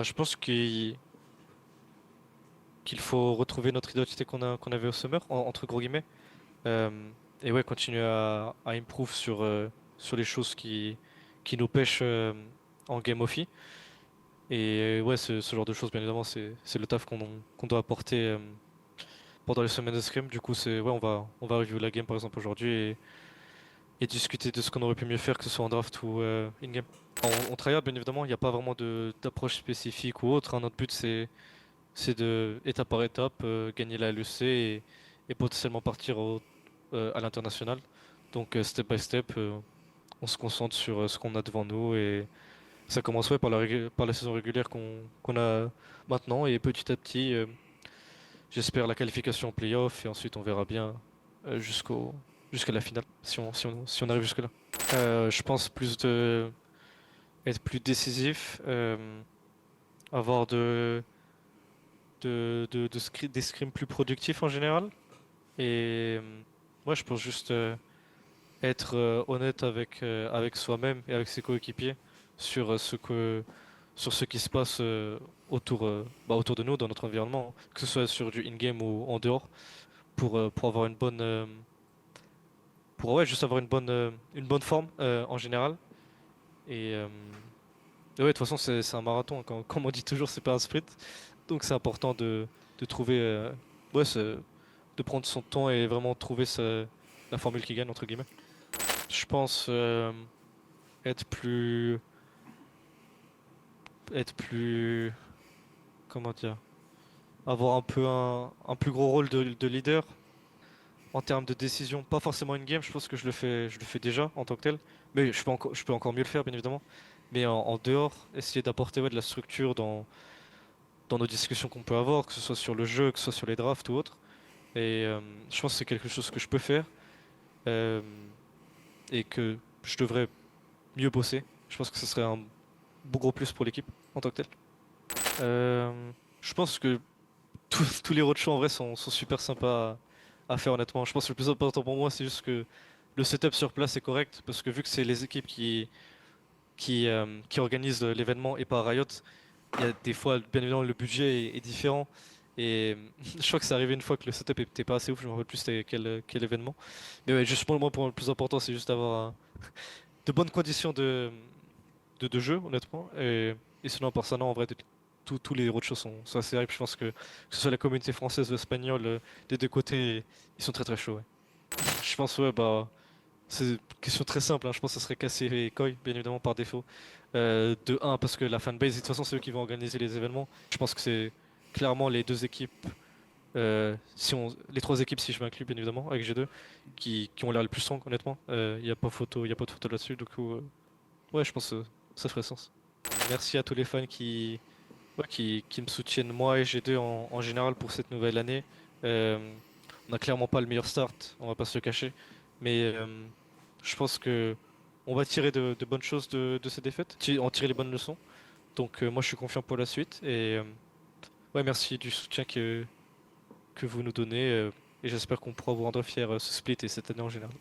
Je pense qu'il faut retrouver notre identité qu'on avait au Summer, entre gros guillemets. Euh, et ouais, continuer à improve sur les choses qui nous pêchent en game offi. Et ouais, ce genre de choses, bien évidemment, c'est le taf qu'on doit apporter pendant les semaines de scrim. Du coup, ouais, on va review la game par exemple aujourd'hui et discuter de ce qu'on aurait pu mieux faire, que ce soit en draft ou in-game. On tryhard, bien évidemment, il n'y a pas vraiment d'approche spécifique ou autre, hein. Notre but, c'est de, étape par étape, gagner la LEC et potentiellement partir à l'international. Donc, step by step, on se concentre sur ce qu'on a devant nous et ça commence ouais, par la saison régulière qu'on a maintenant et petit à petit, j'espère la qualification en playoff et ensuite on verra bien euh, jusqu'au, jusqu'à la finale si on arrive jusque-là. Je pense être plus décisif, avoir des scrims plus productifs en général. Et moi, je pense juste être honnête avec soi-même et avec ses coéquipiers sur sur ce qui se passe autour de nous, dans notre environnement, que ce soit sur du in-game ou en dehors, pour avoir pour ouais, juste avoir une bonne forme en général. Et ouais, de toute façon, c'est un marathon, hein. Comme on dit toujours, c'est pas un sprint. Donc c'est important de trouver, ouais, de prendre son temps et vraiment trouver la formule qui gagne, entre guillemets. Je pense être plus, être plus, comment dire, avoir un peu un plus gros rôle de leader en termes de décision. Pas forcément une game, je pense que je le fais déjà en tant que tel. Mais je peux encore mieux le faire, bien évidemment. Mais en dehors, essayer d'apporter ouais, de la structure dans nos discussions qu'on peut avoir, que ce soit sur le jeu, que ce soit sur les drafts ou autre. Et je pense que c'est quelque chose que je peux faire euh, et que je devrais mieux bosser. Je pense que ce serait un gros plus pour l'équipe en tant que tel. Je pense que tous les roadshows en vrai sont super sympas à faire honnêtement. Je pense que le plus important pour moi c'est juste que le setup sur place est correct parce que vu que c'est les équipes qui organisent l'événement et pas Riot, il y a des fois bien évidemment le budget est différent et je crois que c'est arrivé une fois que le setup était pas assez ouf, je me rappelle plus c'était quel événement. Mais ouais, juste pour moi le plus important c'est juste d'avoir de bonnes conditions de jeu, honnêtement. Et sinon, par ça, non, en vrai, tous les roadshows sont assez hype. Je pense que ce soit la communauté française ou espagnole, des deux côtés, ils sont très très chauds, ouais. Je pense, ouais, c'est une question très simple, hein. Je pense que ça serait casser les couilles, bien évidemment, par défaut. De un, parce que la fanbase, de toute façon, c'est eux qui vont organiser les événements. Je pense que c'est clairement les deux équipes, les trois équipes, si je m'inclus, bien évidemment, avec G2, qui ont l'air le plus strong, honnêtement. Il n'y a pas photo, il y a pas de photo là-dessus, du coup, ouais, je pense que ça ferait sens. Merci à tous les fans ouais, qui me soutiennent moi et G2 en général pour cette nouvelle année. Euh, on n'a clairement pas le meilleur start, on va pas se le cacher, mais je pense que on va tirer de bonnes choses de ces défaites, en tirer les bonnes leçons. Donc moi je suis confiant pour la suite et ouais merci du soutien que vous nous donnez et j'espère qu'on pourra vous rendre fiers ce split et cette année en général.